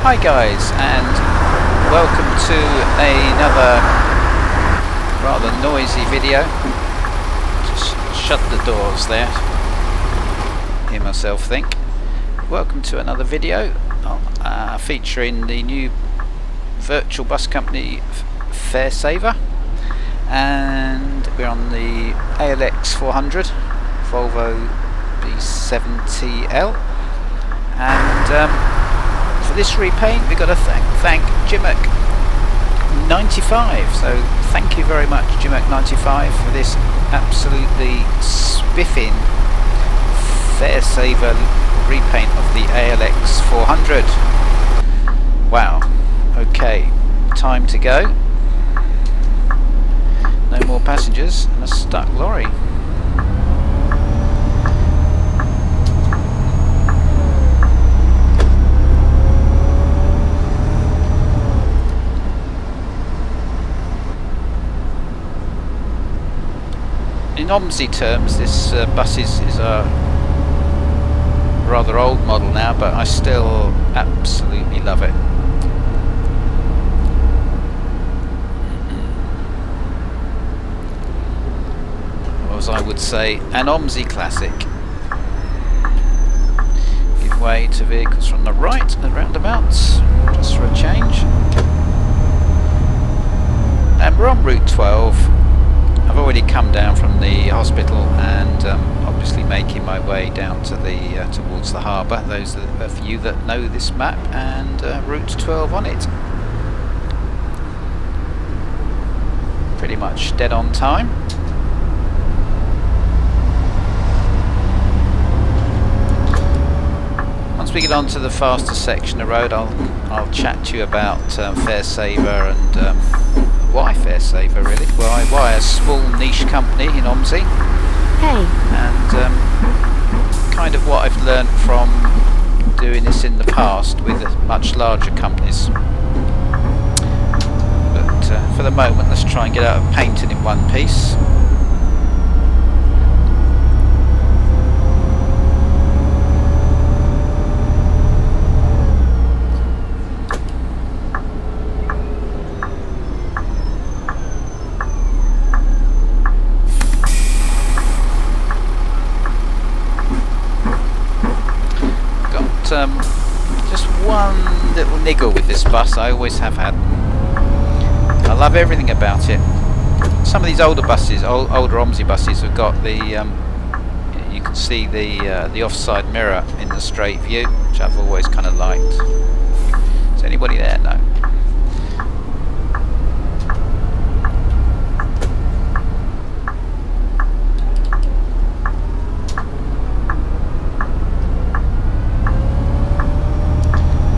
Hi guys, and welcome to another rather noisy video. Just shut the doors there. Hear myself think. Welcome to another video featuring the new virtual bus company Faresaver, and we're on the ALX400 Volvo B7TL, and for this repaint we've got to thank Jimek95. So thank you very much, Jimek95, for this absolutely spiffing Faresaver repaint of the ALX400. Wow. Okay, time to go. No more passengers and a stuck lorry. In OMSI terms, this bus is a rather old model now, but I still absolutely love it. Or as I would say, an OMSI classic. Give way to vehicles from the right and roundabouts, just for a change. And we're on Route 12. I've already come down from the hospital and obviously making my way down to the towards the harbour. Those of you that know this map, and Route 12 on it. Pretty much dead on time. Once we get on to the faster section of road, I'll chat to you about Faresaver and why Faresaver, really. Why a small niche company in OMSI. Hey. And kind of what I've learned from doing this in the past with much larger companies. But for the moment, let's try and get out of painting in one piece. Just one little niggle with this bus. I always have had. I love everything about it. Some of these older buses, older OMSI buses, have got the you can see the offside mirror in the straight view, which I've always kind of liked. Is anybody there? No.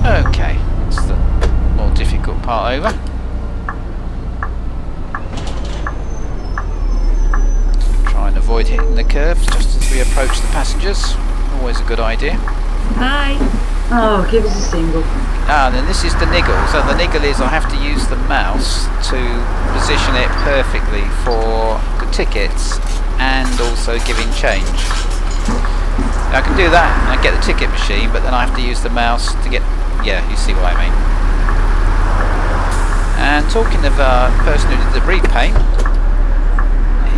Okay, that's the more difficult part over. Try and avoid hitting the curbs just as we approach the passengers. Always a good idea. Hi. Oh, give us a single. Ah, and then this is the niggle. So the niggle is I have to use the mouse to position it perfectly for the tickets and also giving change. Now, I can do that and I get the ticket machine, but then I have to use the mouse to get. Yeah, you see what I mean. And talking of a person who did the repaint,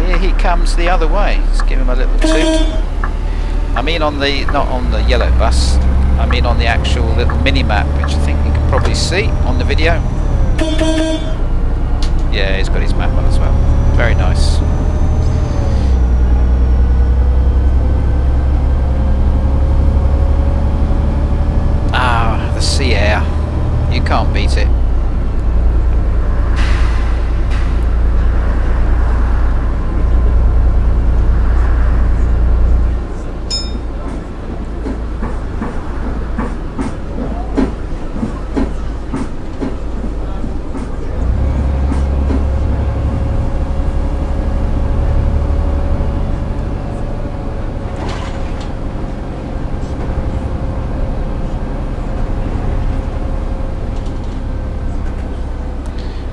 here he comes the other way. Let's give him a little toot. I mean on the, not on the yellow bus, I mean on the actual little mini-map, which I think you can probably see on the video. Yeah, he's got his map on as well. Very nice. The sea air, you can't beat it.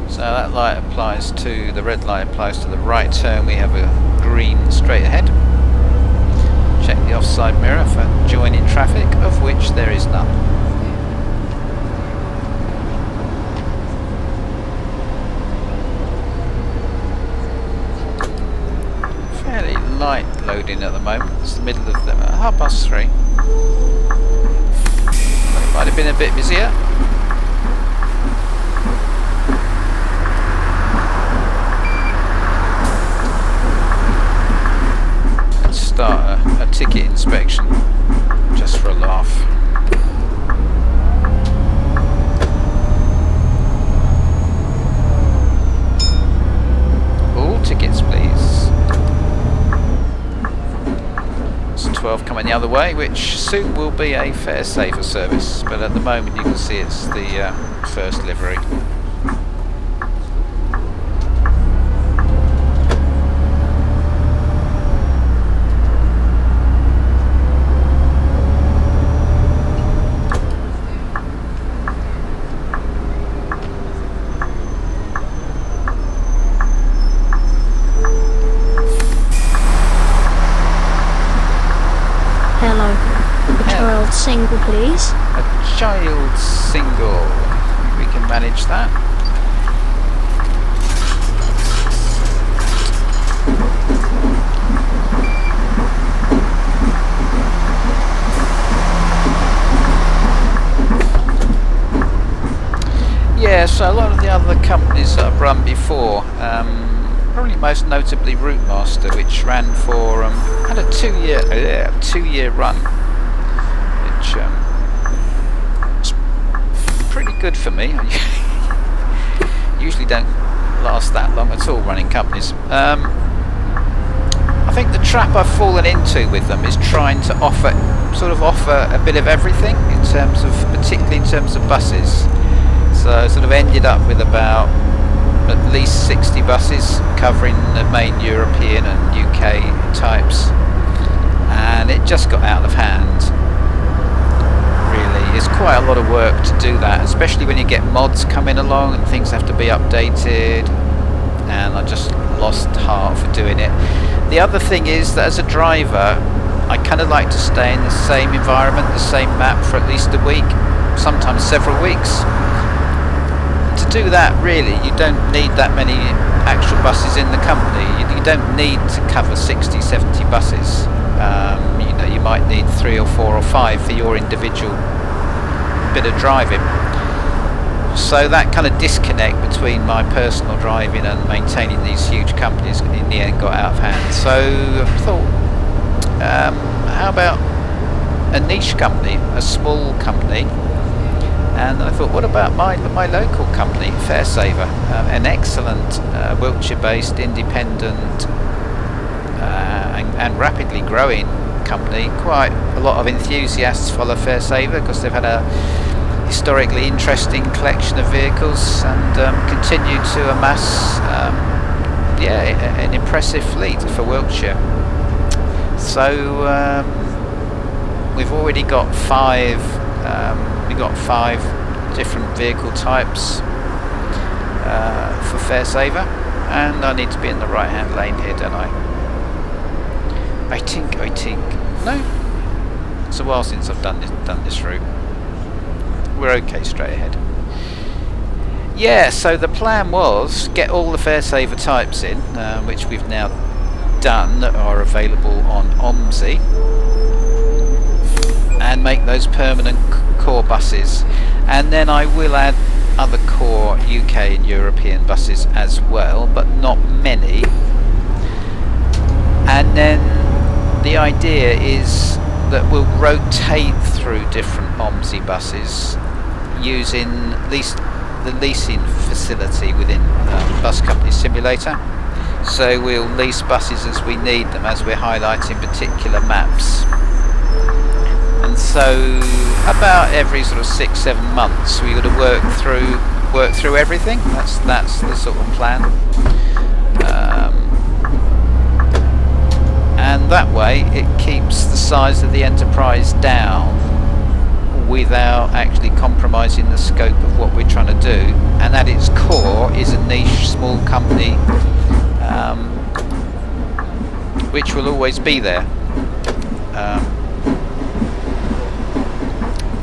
So that light applies to, the red light applies to the right turn. We have a green straight ahead. Check the offside mirror for joining traffic, of which there is none. at the moment. It's the middle of the 3:30. It might have been a bit busier. Let's start a ticket inspection just for a laugh. All tickets, please. 12 coming the other way, which soon will be a Faresaver service, but at the moment you can see it's the first livery. Single, please. A child single. We can manage that. Yeah, so a lot of the other companies that I've run before, probably most notably Routemaster, which ran for had a two-year run. It's pretty good for me. Usually don't last that long at all running companies. I think the trap I've fallen into with them is trying to offer a bit of everything in terms of, particularly in terms of buses. So I sort of ended up with about at least 60 buses covering the main European and UK types, and it just got out of hand. It's quite a lot of work to do that, especially when you get mods coming along and things have to be updated, and I just lost heart for doing it. The other thing is that as a driver I kind of like to stay in the same environment, the same map for at least a week, sometimes several weeks. To do that, really you don't need that many actual buses in the company. You don't need to cover 60, 70 buses. You might need 3 or 4 or 5 for your individual bit of driving. So that kind of disconnect between my personal driving and maintaining these huge companies in the end got out of hand. So I thought, how about a niche company, a small company? And I thought, what about my local company, Faresaver, an excellent Wiltshire-based, independent and rapidly growing company. Quite a lot of enthusiasts follow Faresaver because they've had a historically interesting collection of vehicles and continue to amass an impressive fleet for Wiltshire. So we've already got 5 different vehicle types for Faresaver, and I need to be in the right hand lane here, don't I? I think. No, it's a while since I've done this route. We're okay straight ahead. Yeah, so the plan was get all the Faresaver types in, which we've now done, that are available on OMSI, and make those permanent core buses, and then I will add other core UK and European buses as well, but not many. And then the idea is that we'll rotate through different OMSI buses using the leasing facility within Bus Company Simulator. So we'll lease buses as we need them, as we're highlighting particular maps. And so about every sort of 6-7 months we got to work through everything. That's the sort of plan. And that way it keeps the size of the enterprise down without actually compromising the scope of what we're trying to do, and at its core is a niche small company which will always be there.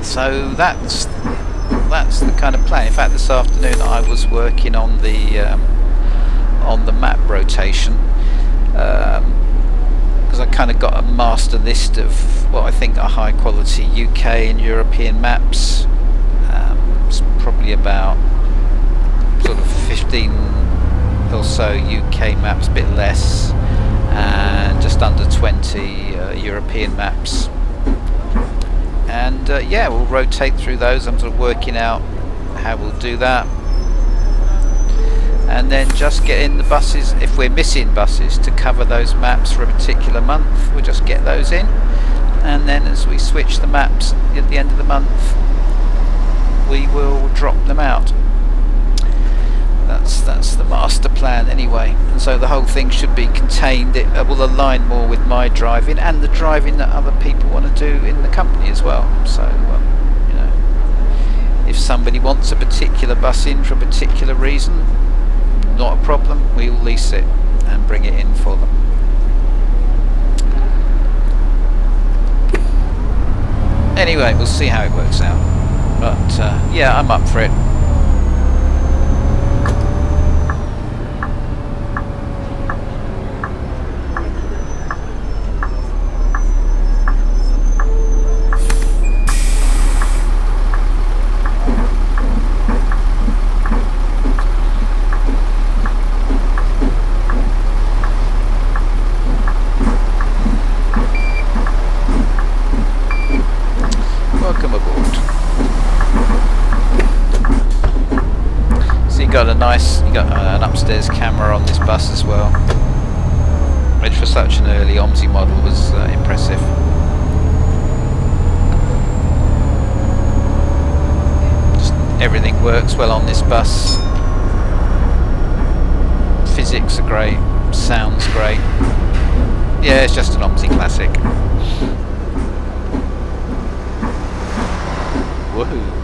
So that's the kind of plan. In fact, this afternoon I was working on the map rotation. because I kind of got a master list of what I think are high quality UK and European maps. It's probably about sort of 15 or so UK maps, a bit less, and just under 20 European maps. And yeah, we'll rotate through those. I'm sort of working out how we'll do that, and then just get in the buses if we're missing buses to cover those maps for a particular month. We'll just get those in, and then as we switch the maps at the end of the month, we will drop them out. That's the master plan anyway, and so the whole thing should be contained. It will align more with my driving and the driving that other people want to do in the company as well. So you know, if somebody wants a particular bus in for a particular reason, not a problem, we'll lease it and bring it in for them. Anyway, we'll see how it works out, but yeah, I'm up for it. Welcome aboard. So you got an upstairs camera on this bus as well, which for such an early OMSI model was impressive. Just everything works well on this bus. Physics are great, sounds great. Yeah, it's just an OMSI classic. Woohoo.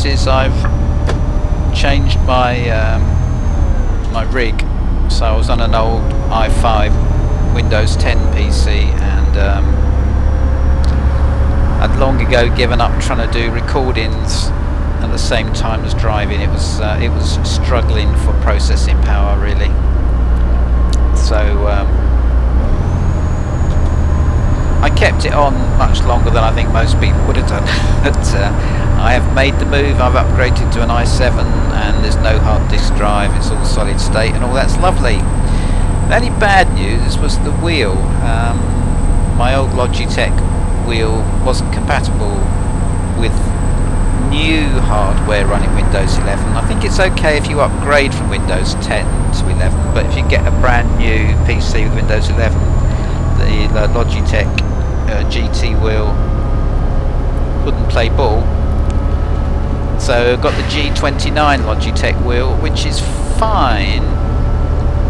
Is I've changed my my rig. So I was on an old i5 Windows 10 PC, and I'd long ago given up trying to do recordings at the same time as driving. It was struggling for processing power really. So I kept it on much longer than I think most people would have done. But I have made the move. I've upgraded to an i7, and there's no hard disk drive. It's all solid state, and all that's lovely. The only bad news was the wheel. My old Logitech wheel wasn't compatible with new hardware running Windows 11. I think it's okay if you upgrade from Windows 10 to 11, but if you get a brand new PC with Windows 11, the Logitech GT wheel wouldn't play ball. So I've got the G29 Logitech wheel, which is fine,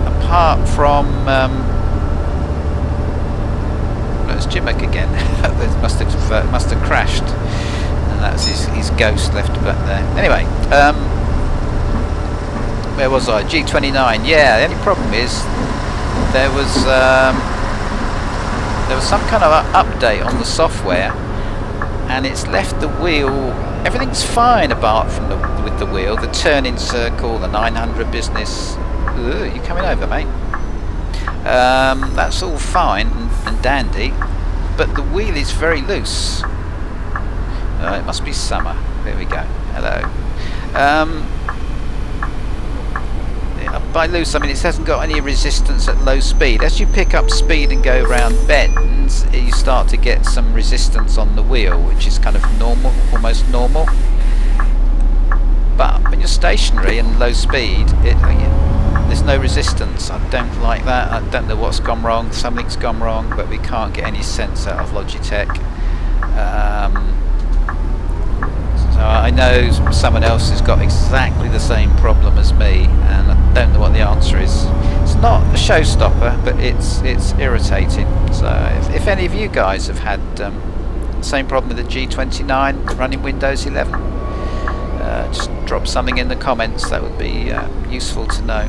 apart from it's Jimmick again. It must have crashed, and that's his ghost left back there. Anyway, where was I? G29. Yeah, the only problem is there was some kind of update on the software, and it's left the wheel. Everything's fine apart from with the wheel, the turning circle, the 900 business. Ooh, you coming over, mate? That's all fine and dandy, but the wheel is very loose. It must be summer. There we go. Hello. Yeah, by loose I mean it hasn't got any resistance at low speed. As you pick up speed and go round bends, you start to get some resistance on the wheel, which is kind of normal, almost normal. But when you're stationary and low speed, there's no resistance. I don't like that. I don't know what's gone wrong. Something's gone wrong, but we can't get any sense out of Logitech. So I know someone else has got exactly the same problem as me, and I don't know what the answer is. It's not a showstopper, but it's irritating. So if any of you guys have had the same problem with the G29 running Windows 11, just drop something in the comments. That would be useful to know.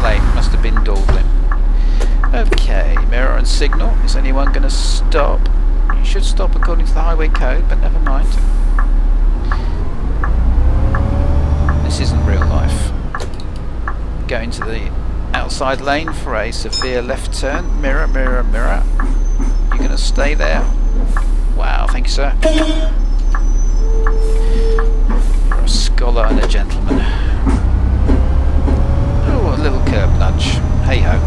Late, must have been dawdling. Okay, mirror and signal. Is anyone going to stop? You should stop according to the highway code, but never mind. This isn't real life. Go into the outside lane for a severe left turn. Mirror, mirror, mirror. You're going to stay there. Wow, thank you, sir. You're a scholar and a gentleman. A little curb nudge, hey ho.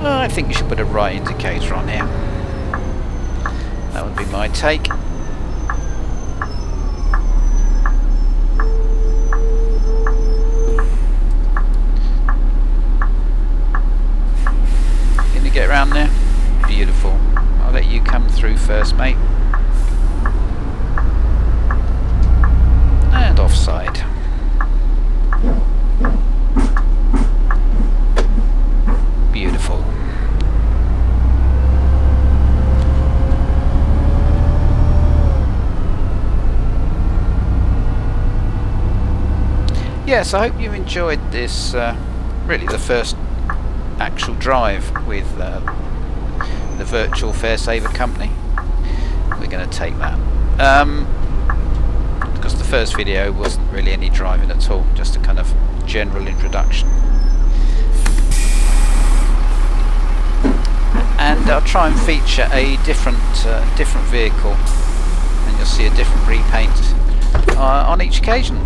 I think you should put a right indicator on here. That would be my take. Can you get around there? Beautiful. I'll let you come through first, mate. And offside. Beautiful. Yes, I hope you enjoyed this, really the first actual drive with the virtual Faresaver company. We're going to take that because the first video wasn't really any driving at all, just a kind of general introduction. And I'll try and feature a different vehicle, and you'll see a different repaint on each occasion.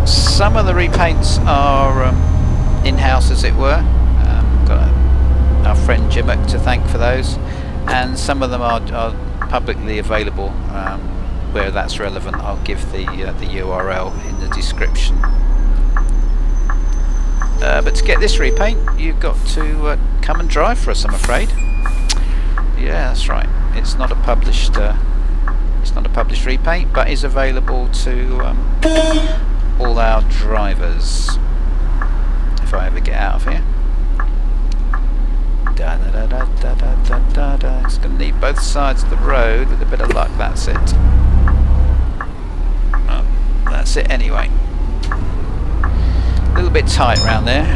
Some of the repaints are in-house, as it were. Got our friend Jimmick to thank for those, and some of them are publicly available. Where that's relevant, I'll give the URL in the description. But to get this repaint, you've got to come and drive for us, I'm afraid. Yeah, that's right. It's not a published repaint, but is available to all our drivers. If I ever get out of here. Da, da, da, da, da, da, da, da. It's going to need both sides of the road. With a bit of luck, that's it. Oh, that's it anyway. A little bit tight round there.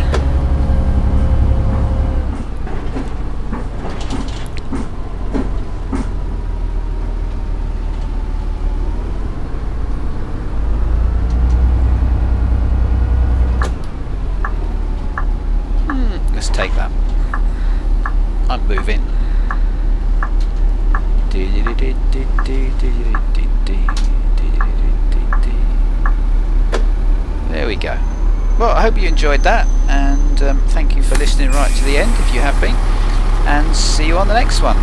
Let's take that. I'm moving. There we go. Well, I hope you enjoyed that, and thank you for listening right to the end if you have been, and see you on the next one.